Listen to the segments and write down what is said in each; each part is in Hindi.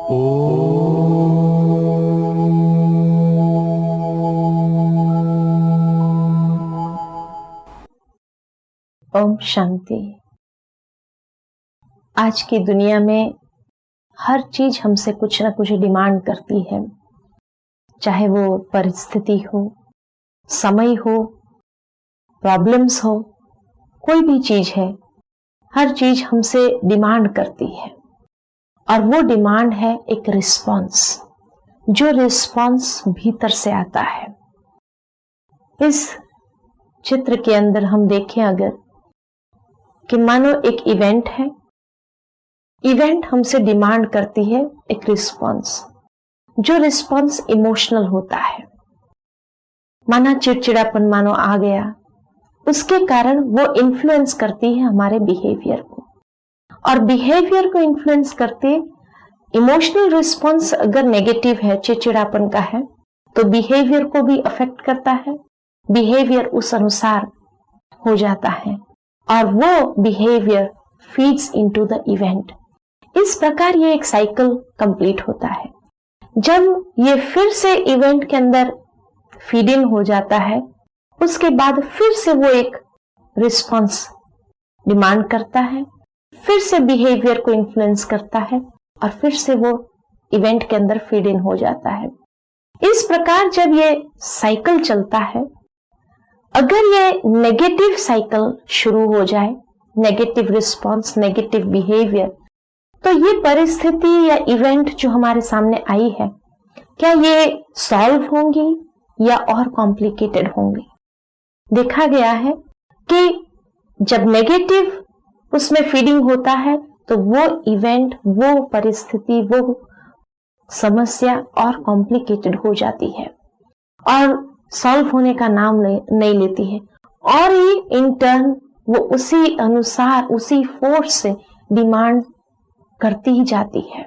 ओम शांति। आज की दुनिया में हर चीज हमसे कुछ ना कुछ डिमांड करती है, चाहे वो परिस्थिति हो, समय हो, प्रॉब्लम्स हो, कोई भी चीज है, हर चीज हमसे डिमांड करती है। और वो डिमांड है एक रिस्पॉन्स, जो रिस्पॉन्स भीतर से आता है। इस चित्र के अंदर हम देखें अगर कि मानो एक इवेंट है, इवेंट हमसे डिमांड करती है एक रिस्पॉन्स, जो रिस्पॉन्स इमोशनल होता है। माना चिड़चिड़ापन मानो आ गया, उसके कारण वो इन्फ्लुएंस करती है हमारे बिहेवियर को, और बिहेवियर को इन्फ्लुएंस करते इमोशनल रिस्पॉन्स अगर नेगेटिव है, चिड़चिड़ापन का है, तो बिहेवियर को भी अफेक्ट करता है। बिहेवियर उस अनुसार हो जाता है और वो behaviour feeds into the event. इस प्रकार ये एक साइकिल कंप्लीट होता है। जब ये फिर से इवेंट के अंदर फीड इन हो जाता है, उसके बाद फिर से वो एक रिस्पॉन्स डिमांड करता है, फिर से बिहेवियर को इन्फ्लुएंस करता है और फिर से वो इवेंट के अंदर फीड इन हो जाता है। इस प्रकार जब ये साइकिल चलता है, अगर ये नेगेटिव साइकिल शुरू हो जाए, नेगेटिव रिस्पॉन्स, नेगेटिव बिहेवियर, तो ये परिस्थिति या इवेंट जो हमारे सामने आई है, क्या ये सॉल्व होंगी या और कॉम्प्लिकेटेड होंगी? देखा गया है कि जब नेगेटिव उसमें फीडिंग होता है तो वो इवेंट, वो परिस्थिति, वो समस्या और कॉम्प्लिकेटेड हो जाती है और सॉल्व होने का नाम नहीं लेती है, और ये इन टर्न वो उसी अनुसार, उसी फोर्स से डिमांड करती ही जाती है।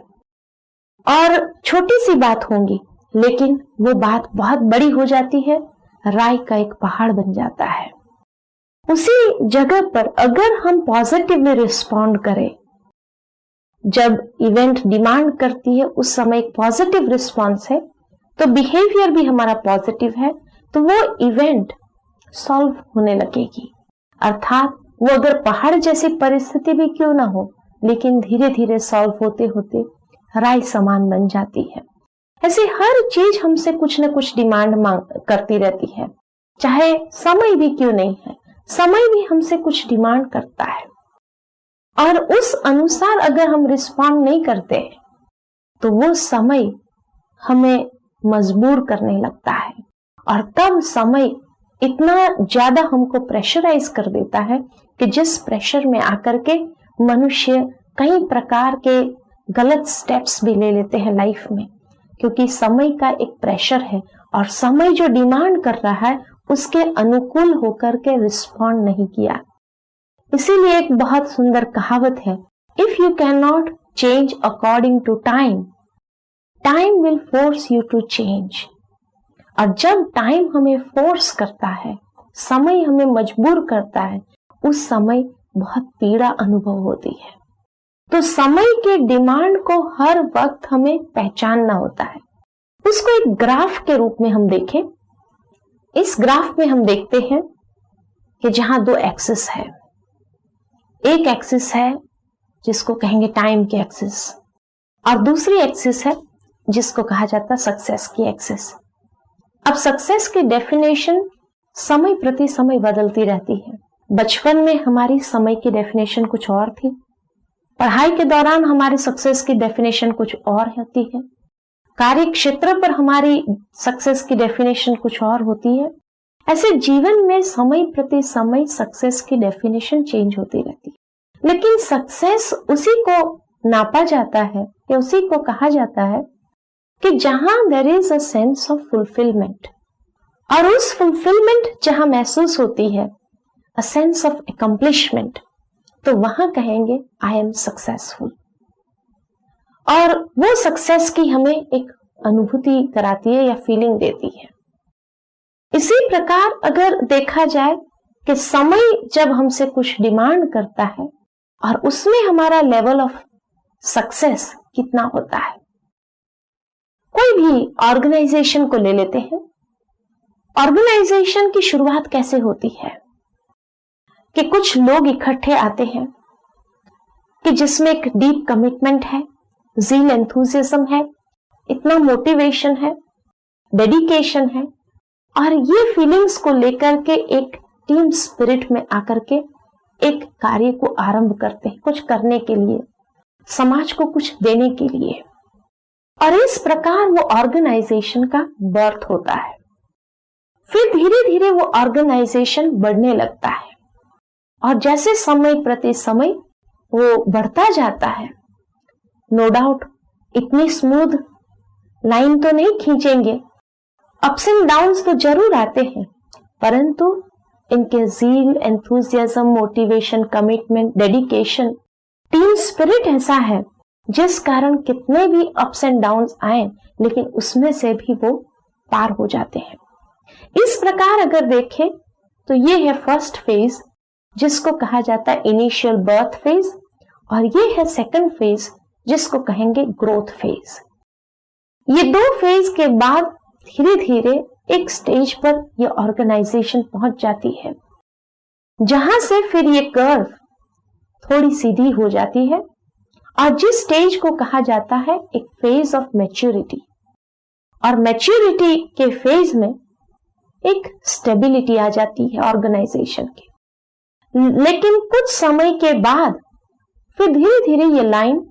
और छोटी सी बात होगी लेकिन वो बात बहुत बड़ी हो जाती है, राय का एक पहाड़ बन जाता है। उसी जगह पर अगर हम पॉजिटिवली रिस्पॉन्ड करें, जब इवेंट डिमांड करती है उस समय एक पॉजिटिव रिस्पॉन्स है, तो बिहेवियर भी हमारा पॉजिटिव है, तो वो इवेंट सॉल्व होने लगेगी। अर्थात वो अगर पहाड़ जैसी परिस्थिति भी क्यों ना हो, लेकिन धीरे धीरे सॉल्व होते होते राय समान बन जाती है। ऐसे हर चीज हमसे कुछ न कुछ डिमांड करती रहती है, चाहे समय भी क्यों नहीं है, समय भी हमसे कुछ डिमांड करता है। और उस अनुसार अगर हम रिस्पॉन्ड नहीं करते तो वो समय हमें मजबूर करने लगता है, और तब समय इतना ज्यादा हमको प्रेशराइज कर देता है कि जिस प्रेशर में आकर के मनुष्य कई प्रकार के गलत स्टेप्स भी ले लेते हैं लाइफ में, क्योंकि समय का एक प्रेशर है और समय जो डिमांड कर रहा है उसके अनुकूल होकर के रिस्पॉन्ड नहीं किया। इसीलिए एक बहुत सुंदर कहावत है, if you can not change according to time, time will force you to change. और जब टाइम हमें फोर्स करता है, समय हमें मजबूर करता है, उस समय बहुत पीड़ा अनुभव होती है। तो समय के डिमांड को हर वक्त हमें पहचानना होता है। उसको एक ग्राफ के रूप में हम देखें। इस ग्राफ में हम देखते हैं कि जहां दो एक्सिस है, एक एक्सिस है जिसको कहेंगे टाइम की एक्सिस, और दूसरी एक्सिस है जिसको कहा जाता है सक्सेस की एक्सिस। अब सक्सेस की डेफिनेशन समय प्रति समय बदलती रहती है। बचपन में हमारी समय की डेफिनेशन कुछ और थी, पढ़ाई के दौरान हमारी सक्सेस की डेफिनेशन कुछ और होती है, कार्य क्षेत्र पर हमारी सक्सेस की डेफिनेशन कुछ और होती है। ऐसे जीवन में समय प्रति समय सक्सेस की डेफिनेशन चेंज होती रहती है, लेकिन सक्सेस उसी को नापा जाता है या उसी को कहा जाता है कि जहां there is a sense of fulfilment, और उस फुलफिलमेंट जहां महसूस होती है, अ सेंस ऑफ अकम्प्लिशमेंट, तो वहां कहेंगे आई एम सक्सेसफुल। और वो सक्सेस की हमें एक अनुभूति कराती है या फीलिंग देती है। इसी प्रकार अगर देखा जाए कि समय जब हमसे कुछ डिमांड करता है और उसमें हमारा लेवल ऑफ सक्सेस कितना होता है, कोई भी ऑर्गेनाइजेशन को ले लेते हैं। ऑर्गेनाइजेशन की शुरुआत कैसे होती है कि कुछ लोग इकट्ठे आते हैं कि जिसमें एक डीप कमिटमेंट है, ज़ील, एंथुसियाज्म है, इतना मोटिवेशन है, डेडिकेशन है, और ये फीलिंग्स को लेकर के एक टीम स्पिरिट में आकर के एक कार्य को आरंभ करते हैं, कुछ करने के लिए, समाज को कुछ देने के लिए। और इस प्रकार वो ऑर्गेनाइजेशन का बर्थ होता है। फिर धीरे धीरे वो ऑर्गेनाइजेशन बढ़ने लगता है, और जैसे समय प्रति समय वो बढ़ता जाता है, नो डाउट इतनी स्मूथ लाइन तो नहीं खींचेंगे, अप्स एंड डाउन्स तो जरूर आते हैं, परंतु इनके zeal, enthusiasm, motivation, commitment, dedication, team spirit ऐसा है जिस कारण कितने भी अप्स एंड डाउन्स आए, लेकिन उसमें से भी वो पार हो जाते हैं। इस प्रकार अगर देखें तो ये है फर्स्ट फेज, जिसको कहा जाता है इनिशियल बर्थ फेज, और ये है सेकंड फेज, जिसको कहेंगे ग्रोथ फेज। ये दो फेज के बाद धीरे धीरे एक स्टेज पर ये ऑर्गेनाइजेशन पहुंच जाती है, जहां से फिर ये कर्व थोड़ी सीधी हो जाती है, और जिस स्टेज को कहा जाता है एक फेज ऑफ मैच्योरिटी। और मैच्योरिटी के फेज में एक स्टेबिलिटी आ जाती है ऑर्गेनाइजेशन की। लेकिन कुछ समय के बाद फिर धीरे धीरे ये लाइन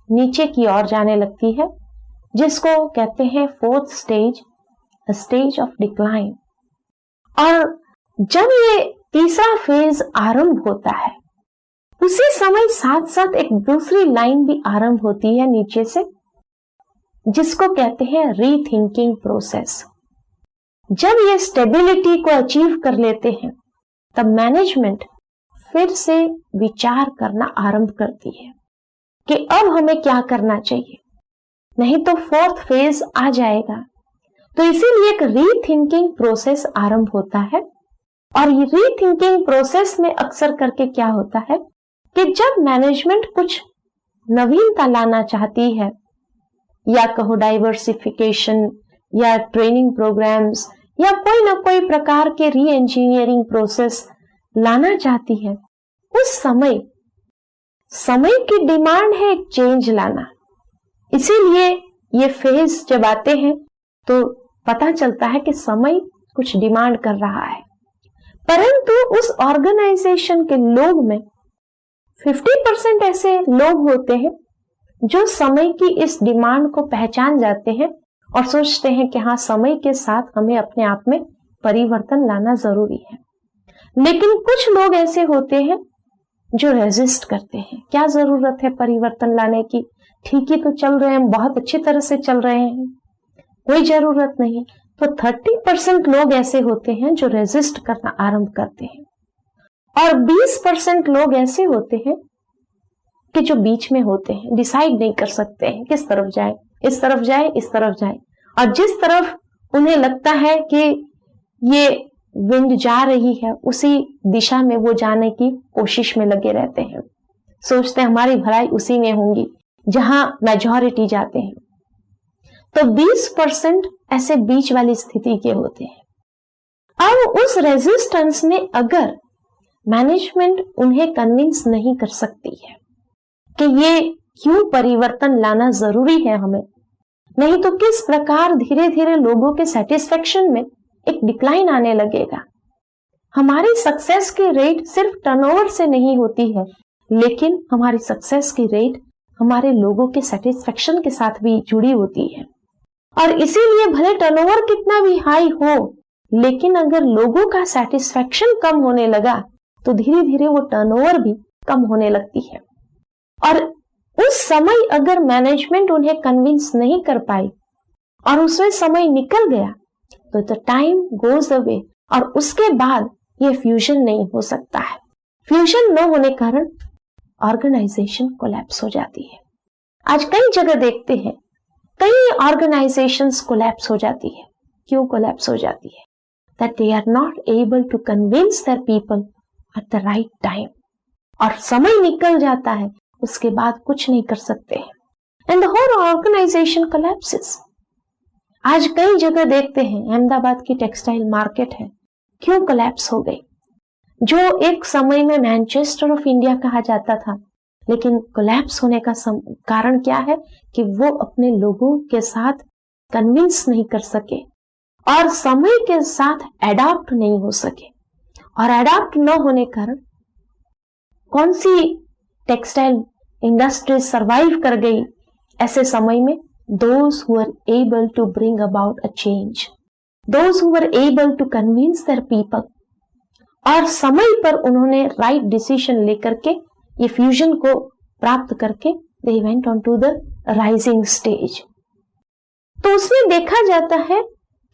नीचे की ओर जाने लगती है, जिसको कहते हैं fourth stage, stage of decline. और जब ये तीसरा फेज आरंभ होता है, उसी समय साथ साथ एक दूसरी लाइन भी आरंभ होती है नीचे से, जिसको कहते हैं रीथिंकिंग प्रोसेस। जब ये स्टेबिलिटी को अचीव कर लेते हैं, तब मैनेजमेंट फिर से विचार करना आरंभ करती है कि अब हमें क्या करना चाहिए, नहीं तो फोर्थ फेज आ जाएगा। तो इसीलिए एक रीथिंकिंग प्रोसेस आरंभ होता है। और ये रीथिंकिंग प्रोसेस में अक्सर करके क्या होता है कि जब मैनेजमेंट कुछ नवीनता लाना चाहती है, या कहो डाइवर्सिफिकेशन, या ट्रेनिंग प्रोग्राम्स, या कोई ना कोई प्रकार के री इंजीनियरिंग प्रोसेस लाना चाहती है, उस समय की डिमांड है एक चेंज लाना। इसीलिए ये फेज जब आते हैं तो पता चलता है कि समय कुछ डिमांड कर रहा है, परंतु उस ऑर्गेनाइजेशन के लोग में 50% ऐसे लोग होते हैं जो समय की इस डिमांड को पहचान जाते हैं और सोचते हैं कि हाँ, समय के साथ हमें अपने आप में परिवर्तन लाना जरूरी है। लेकिन कुछ लोग ऐसे होते हैं जो रेजिस्ट करते हैं, क्या जरूरत है परिवर्तन लाने की, ठीक ही तो चल रहे हैं, बहुत अच्छी तरह से चल रहे हैं, कोई जरूरत नहीं। तो 30% लोग ऐसे होते हैं जो रेजिस्ट करना आरंभ करते हैं, और 20% लोग ऐसे होते हैं कि जो बीच में होते हैं, डिसाइड नहीं कर सकते हैं किस तरफ जाए, इस तरफ जाए, इस तरफ जाए, और जिस तरफ उन्हें लगता है कि ये विंड जा रही है, उसी दिशा में वो जाने की कोशिश में लगे रहते हैं। सोचते हैं हमारी भलाई उसी में होंगी जहां मेजॉरिटी जाते हैं। तो 20% ऐसे बीच वाली स्थिति के होते हैं। अब उस रेजिस्टेंस में अगर मैनेजमेंट उन्हें कन्विंस नहीं कर सकती है कि ये क्यों परिवर्तन लाना जरूरी है हमें, नहीं तो किस प्रकार धीरे धीरे लोगों के सेटिस्फेक्शन में एक डिक्लाइन आने लगेगा। हमारी सक्सेस की रेट सिर्फ टर्नओवर से नहीं होती है, लेकिन हमारी सक्सेस की रेट हमारे लोगों के सेटिस्फेक्शन के साथ भी जुड़ी होती है। और इसीलिए भले टर्नओवर कितना भी हाई हो, लेकिन अगर लोगों का सेटिस्फेक्शन कम होने लगा तो धीरे धीरे वो टर्नओवर भी कम होने लगती है। और उस समय अगर मैनेजमेंट उन्हें कन्विंस नहीं कर पाई और उसमें समय निकल गया तो द टाइम गोज अवे, और उसके बाद ये फ्यूजन नहीं हो सकता है। फ्यूजन न होने कारण ऑर्गेनाइजेशन कोलैप्स हो जाती है। आज कई जगह देखते हैं कई ऑर्गेनाइजेशंस कोलैप्स हो जाती है। क्यों कोलैप्स हो जाती है? That they are not able to convince their people at the right time, और समय निकल जाता है, उसके बाद कुछ नहीं कर सकते हैं, and the whole organisation collapses. आज कई जगह देखते हैं, अहमदाबाद की टेक्सटाइल मार्केट है, क्यों कोलैप्स हो गई। जो एक समय में मैनचेस्टर ऑफ इंडिया कहा जाता था, लेकिन कोलैप्स होने का कारण क्या है कि वो अपने लोगों के साथ कन्विंस नहीं कर सके और समय के साथ एडाप्ट नहीं हो सके। और एडाप्ट न होने कारण कौन सी टेक्सटाइल इंडस्ट्री सरवाइव कर गई ऐसे समय में? Those who were able to bring about a change, those who were able to convince their people, और समय पर उन्होंने राइट डिसीजन लेकर के ये फ्यूजन को प्राप्त करके they went on to the rising stage। तो उसमें देखा जाता है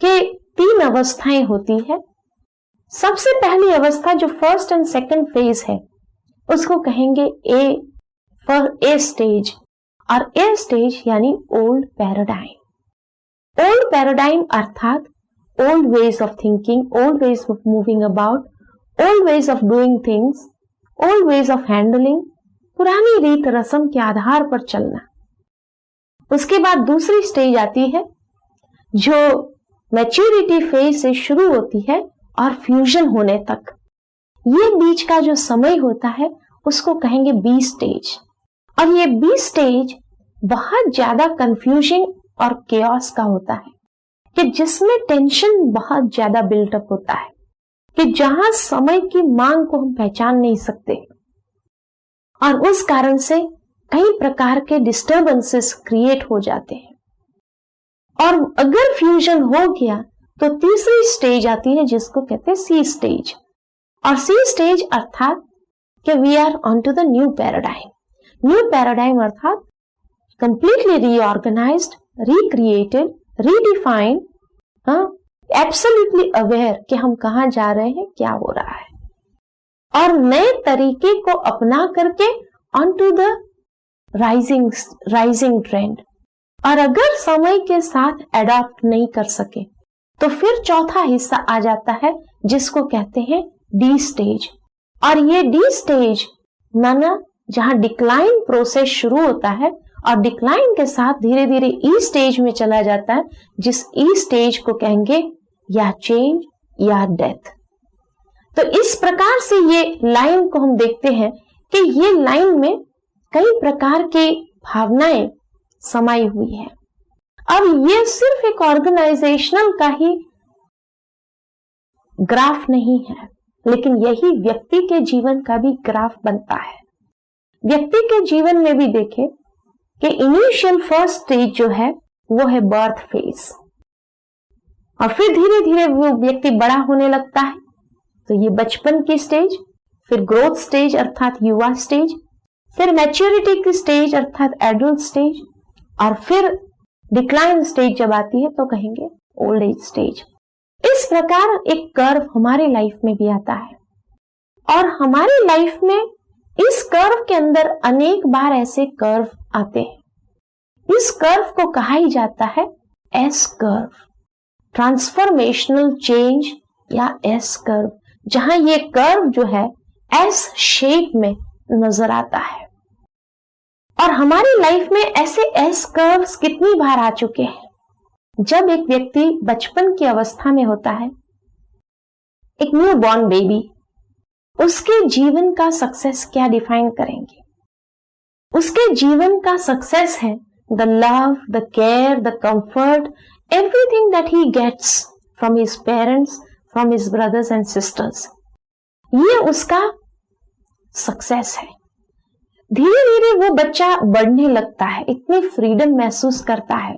कि 3 अवस्थाएं होती है। सबसे पहली अवस्था जो फर्स्ट एंड सेकंड फेज है उसको कहेंगे ए स्टेज, और ए स्टेज यानी ओल्ड पैराडाइम। ओल्ड पैराडाइम अर्थात old ways of thinking, old ways of moving about, old ways of doing things, old ways of handling, पुरानी रीत रस्म के आधार पर चलना। उसके बाद दूसरी स्टेज आती है जो मैच्योरिटी फेज से शुरू होती है और फ्यूजन होने तक, ये बीच का जो समय होता है उसको कहेंगे बी स्टेज। और ये बी स्टेज बहुत ज्यादा कंफ्यूजिंग और केओस का होता है, कि जिसमें टेंशन बहुत ज्यादा बिल्टअप होता है, कि जहां समय की मांग को हम पहचान नहीं सकते और उस कारण से कई प्रकार के डिस्टर्बेंसेस क्रिएट हो जाते हैं। और अगर फ्यूजन हो गया तो तीसरी स्टेज आती है जिसको कहते हैं सी स्टेज। और सी स्टेज अर्थात कि we are on to the new paradigm. New paradigm अर्थात completely reorganised, recreated, redefined, absolutely aware कि हम कहां जा रहे हैं, क्या हो रहा है, और नए तरीके को अपना करके on to the rising trend. और अगर समय के साथ अडॉप्ट नहीं कर सके तो फिर चौथा हिस्सा आ जाता है जिसको कहते हैं डी स्टेज। और ये डी स्टेज माना जहां डिक्लाइन प्रोसेस शुरू होता है और डिक्लाइन के साथ धीरे धीरे ई स्टेज में चला जाता है, जिस ई स्टेज को कहेंगे या चेंज या डेथ। तो इस प्रकार से ये लाइन को हम देखते हैं कि ये लाइन में कई प्रकार की भावनाएं समाई हुई है। अब ये सिर्फ एक ऑर्गेनाइजेशनल का ही ग्राफ नहीं है, लेकिन यही व्यक्ति के जीवन का भी ग्राफ बनता है। व्यक्ति के जीवन में भी देखें कि इनिशियल फर्स्ट स्टेज जो है वो है बर्थ फेज, और फिर धीरे धीरे वो व्यक्ति बड़ा होने लगता है, तो ये बचपन की स्टेज, फिर ग्रोथ स्टेज अर्थात युवा स्टेज, फिर मैच्योरिटी की स्टेज अर्थात एडल्ट स्टेज, और फिर डिक्लाइन स्टेज जब आती है तो कहेंगे ओल्ड एज स्टेज। इस प्रकार एक कर्व हमारे लाइफ में भी आता है, और हमारी लाइफ में इस कर्व के अंदर अनेक बार ऐसे कर्व आते हैं। इस कर्व को कहा ही जाता है एस कर्व, ट्रांसफॉर्मेशनल चेंज या एस कर्व, जहां ये कर्व जो है एस शेप में नजर आता है। और हमारी लाइफ में ऐसे एस कर्व्स कितनी बार आ चुके हैं। जब एक व्यक्ति बचपन की अवस्था में होता है, एक न्यू बॉर्न बेबी, उसके जीवन का सक्सेस क्या डिफाइन करेंगे? उसके जीवन का सक्सेस है the love, the care, the comfort, everything that he gets from his parents, from his brothers and sisters. ये उसका सक्सेस है। धीरे धीरे वो बच्चा बढ़ने लगता है, इतनी फ्रीडम महसूस करता है,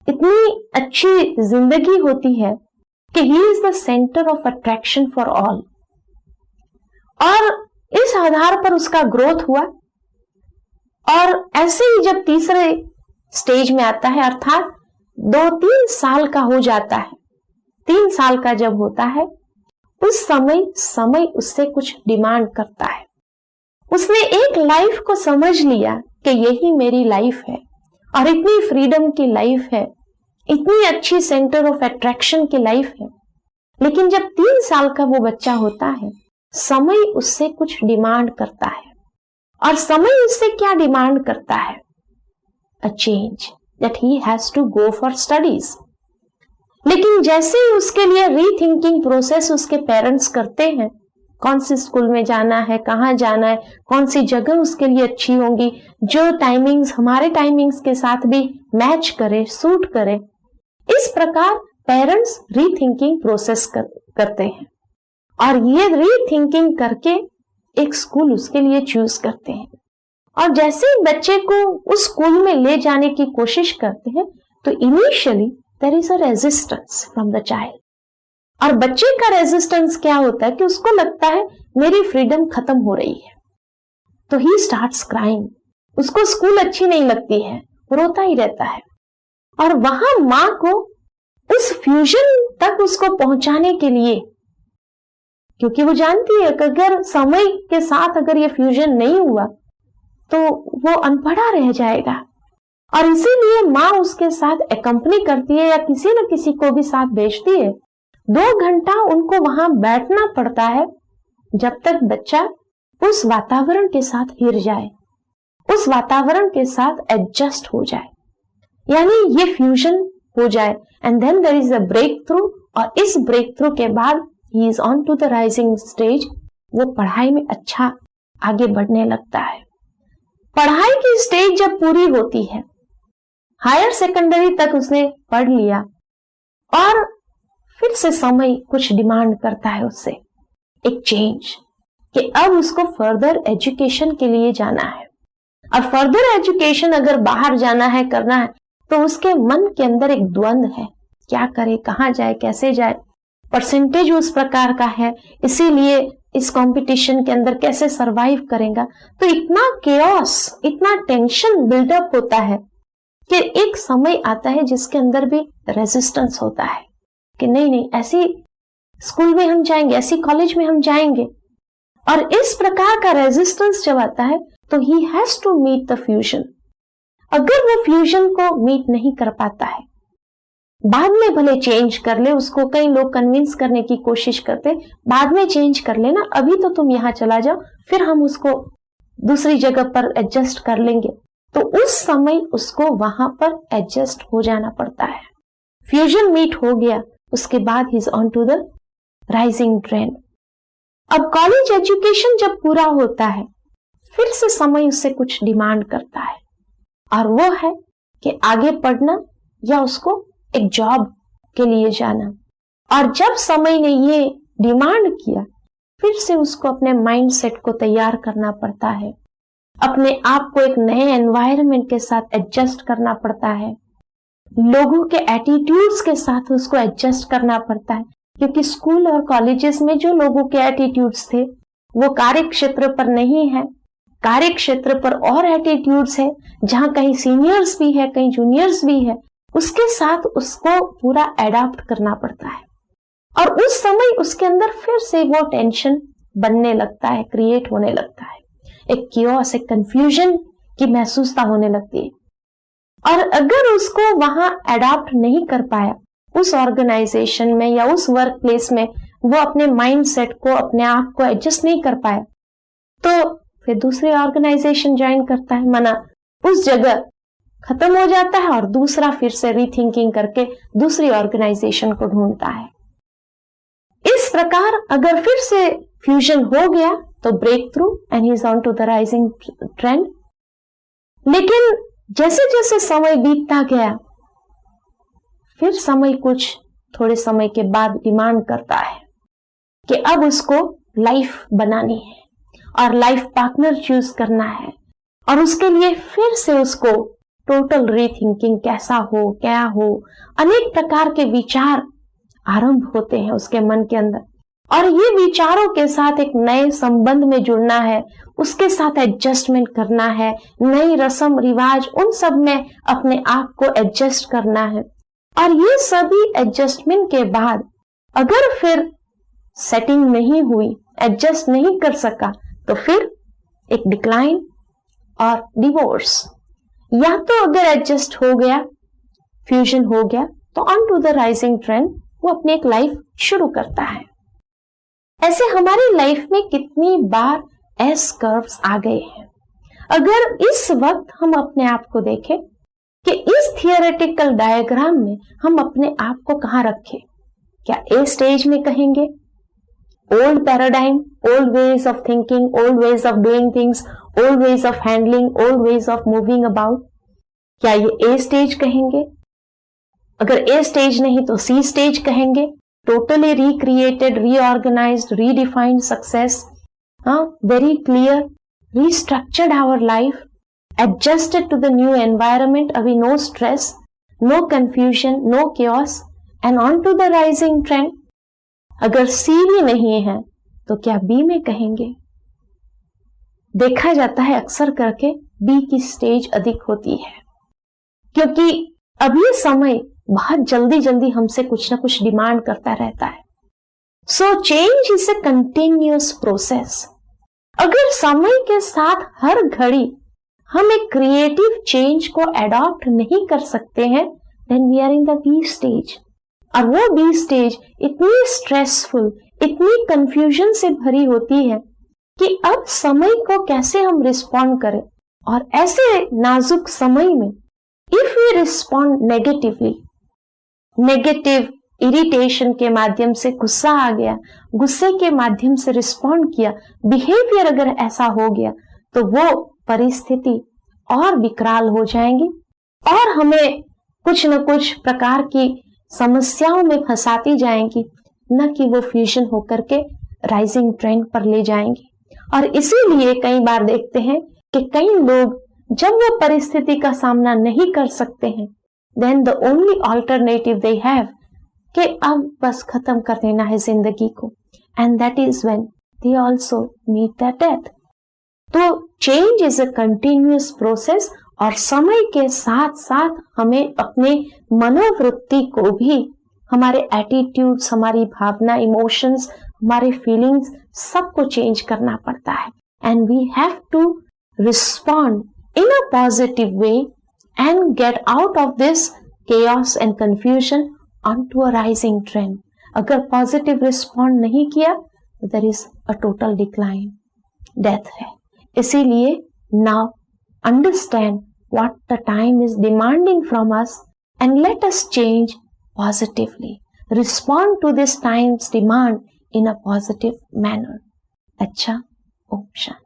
इतनी अच्छी जिंदगी होती है कि he is the centre of attraction for all. और इस आधार पर उसका ग्रोथ हुआ, और ऐसे ही जब तीसरे स्टेज में आता है अर्थात 2-3 साल का हो जाता है, 3 साल का जब होता है, उस समय उससे कुछ डिमांड करता है। उसने एक लाइफ को समझ लिया कि यही मेरी लाइफ है, और इतनी फ्रीडम की लाइफ है, इतनी अच्छी सेंटर ऑफ अट्रैक्शन की लाइफ है। लेकिन जब 3 साल का वो बच्चा होता है, समय उससे कुछ डिमांड करता है, और समय उससे क्या डिमांड करता है? A change, that he has to go for studies. लेकिन जैसे ही उसके लिए रीथिंकिंग प्रोसेस उसके पेरेंट्स करते हैं, कौन सी स्कूल में जाना है, कहाँ जाना है, कौन सी जगह उसके लिए अच्छी होंगी, जो टाइमिंग्स हमारे टाइमिंग्स के साथ भी मैच करे, सूट करे, इस प्रकार पेरेंट्स रीथिंकिंग प्रोसेस करते हैं और ये रीथिंकिंग करके एक स्कूल उसके लिए चूज करते हैं। और जैसे ही बच्चे को उस स्कूल में ले जाने की कोशिश करते हैं तो initially there is a resistance from the child. और बच्चे का रेजिस्टेंस क्या होता है कि उसको लगता है मेरी फ्रीडम खत्म हो रही है, तो ही स्टार्ट्स क्राइंग। उसको स्कूल अच्छी नहीं लगती है, रोता ही रहता है। और वहां मां को उस फ्यूजन तक उसको पहुंचाने के लिए, क्योंकि वो जानती है कि अगर समय के साथ अगर ये फ्यूजन नहीं हुआ तो वो अनपढ़ा रह जाएगा, और इसीलिए माँ उसके साथ एकम्पनी करती है या किसी न किसी को भी साथ भेजती है। 2 घंटा उनको वहां बैठना पड़ता है जब तक बच्चा उस वातावरण के साथ हिर जाए, उस वातावरण के साथ एडजस्ट हो जाए, यानी ये फ्यूजन हो जाए। And then there is a breakthrough, और इस ब्रेक थ्रू के बाद he is on to the rising stage. वो पढ़ाई में अच्छा आगे बढ़ने लगता है। पढ़ाई की स्टेज जब पूरी होती है, हायर सेकेंडरी तक उसने पढ़ लिया और फिर से समय कुछ डिमांड करता है उससे एक चेंज, कि अब उसको फर्दर एजुकेशन के लिए जाना है। और फर्दर एजुकेशन अगर बाहर जाना है, करना है, तो उसके मन के अंदर एक द्वंद है, क्या करे, कहाँ जाए, कैसे जाए। परसेंटेज उस प्रकार का है, इसीलिए इस कंपटीशन के अंदर कैसे सरवाइव करेगा। तो इतना केओस, इतना टेंशन बिल्डअप होता है कि एक समय आता है जिसके अंदर भी रेजिस्टेंस होता है कि नहीं नहीं, ऐसी स्कूल में हम जाएंगे, ऐसी कॉलेज में हम जाएंगे। और इस प्रकार का रेजिस्टेंस जब आता है तो he has to meet the fusion. अगर वो फ्यूजन को मीट नहीं कर पाता है, बाद में भले चेंज कर ले, उसको कई लोग कन्विंस करने की कोशिश करते, बाद में चेंज कर लेना, अभी तो तुम यहां चला जाओ, फिर हम उसको दूसरी जगह पर एडजस्ट कर लेंगे। तो उस समय उसको वहां पर एडजस्ट हो जाना पड़ता है। फ्यूजन मीट हो गया, उसके बाद he is on to the rising trend. अब कॉलेज एजुकेशन जब पूरा होता है, फिर से समय उससे कुछ डिमांड करता है, और वो है कि आगे पढ़ना या उसको एक जॉब के लिए जाना। और जब समय ने ये डिमांड किया, फिर से उसको अपने माइंड सेट को तैयार करना पड़ता है, अपने आप को एक नए एनवायरनमेंट के साथ एडजस्ट करना पड़ता है, लोगों के एटीट्यूड्स के साथ उसको एडजस्ट करना पड़ता है। क्योंकि स्कूल और कॉलेजेस में जो लोगों के एटीट्यूड्स थे वो कार्य क्षेत्र पर नहीं है, कार्य क्षेत्र पर और एटीट्यूड्स है, जहां कहीं सीनियर्स भी है, कहीं जूनियर्स भी है, उसके साथ उसको पूरा एडाप्ट करना पड़ता है। और उस समय उसके अंदर फिर से वो टेंशन बनने लगता है, क्रिएट होने लगता है, एक कियोस, एक कंफ्यूजन की महसूसता होने लगती है। और अगर उसको वहां एडाप्ट नहीं कर पाया, उस ऑर्गेनाइजेशन में या उस वर्क प्लेस में वो अपने माइंड सेट को, अपने आप को एडजस्ट नहीं कर पाया, तो फिर दूसरी ऑर्गेनाइजेशन ज्वाइन करता है, मना उस जगह खत्म हो जाता है और दूसरा फिर से रीथिंकिंग करके दूसरी ऑर्गेनाइजेशन को ढूंढता है। इस प्रकार अगर फिर से फ्यूजन हो गया तो breakthrough and he is on to the rising trend. लेकिन जैसे जैसे समय बीतता गया, फिर समय कुछ थोड़े समय के बाद डिमांड करता है कि अब उसको लाइफ बनानी है और लाइफ पार्टनर चूज करना है, और उसके लिए फिर से उसको टोटल रीथिंकिंग, कैसा हो, क्या हो, अनेक प्रकार के विचार आरंभ होते हैं उसके मन के अंदर। और ये विचारों के साथ एक नए संबंध में जुड़ना है, उसके साथ एडजस्टमेंट करना है, नई रस्म रिवाज, उन सब में अपने आप को एडजस्ट करना है। और ये सभी एडजस्टमेंट के बाद अगर फिर सेटिंग नहीं हुई, एडजस्ट नहीं कर सका, तो फिर एक डिक्लाइन और डिवोर्स। या तो अगर एडजस्ट हो गया, फ्यूजन हो गया, तो on to the rising trend वो अपनी एक लाइफ शुरू करता है। ऐसे हमारी लाइफ में कितनी बार एस कर्व्स आ गए हैं। अगर इस वक्त हम अपने आप को देखें कि इस थियोरेटिकल डायग्राम में हम अपने आप को कहां रखें। क्या ए स्टेज में कहेंगे, old paradigm, old ways of thinking, old ways of doing things, old ways of handling, old ways of moving about, क्या ये ए स्टेज कहेंगे? अगर ए स्टेज नहीं तो सी स्टेज कहेंगे, totally recreated, reorganised, redefined success, very clear, restructured our life, adjusted to the new environment, अभी no stress, no confusion, no chaos, and on to the rising trend. अगर C भी नहीं है तो क्या B में कहेंगे? देखा जाता है अक्सर करके B की स्टेज अधिक होती है, क्योंकि अभी समय बहुत जल्दी जल्दी हमसे कुछ ना कुछ डिमांड करता रहता है. So change is a continuous process. अगर समय के साथ हर घड़ी हम एक क्रिएटिव चेंज को एडॉप्ट नहीं कर सकते हैं, then we are in the B stage. और वो बी स्टेज इतनी स्ट्रेसफुल, इतनी कंफ्यूजन से भरी होती है कि अब समय को कैसे हम रिस्पॉन्ड करें. और ऐसे नाजुक समय में if we respond negatively, negative irritation के माध्यम से गुस्सा आ गया, गुस्से के माध्यम से रिस्पॉन्ड किया, बिहेवियर अगर ऐसा हो गया, तो वो परिस्थिति और विकराल हो जाएंगी और हमें कुछ न कुछ प्रकार की समस्याओं में फंसाती जाएंगी, न कि वो फ्यूजन होकर के राइजिंग ट्रेंड पर ले जाएंगी. और इसीलिए कई बार देखते हैं कि कई लोग जब वो परिस्थिति का सामना नहीं कर सकते हैं, then the only alternative they have कि अब बस खत्म कर देना है जिंदगी को, and that is when they also meet the death. तो change is a continuous process और समय के साथ साथ हमें अपने मनोवृत्ति को भी, हमारे एटीट्यूड्स, हमारी भावना, इमोशंस, हमारे फीलिंग्स, सबको चेंज करना पड़ता है. And we have to respond in a positive way and get out of this chaos and confusion onto a rising trend. अगर पॉजिटिव रिस्पॉन्ड नहीं किया तो there is a total decline, death है. इसीलिए now understand what the time is demanding from us and let us change positively. Respond to this time's demand in a positive manner. अच्छा, ओम शांति.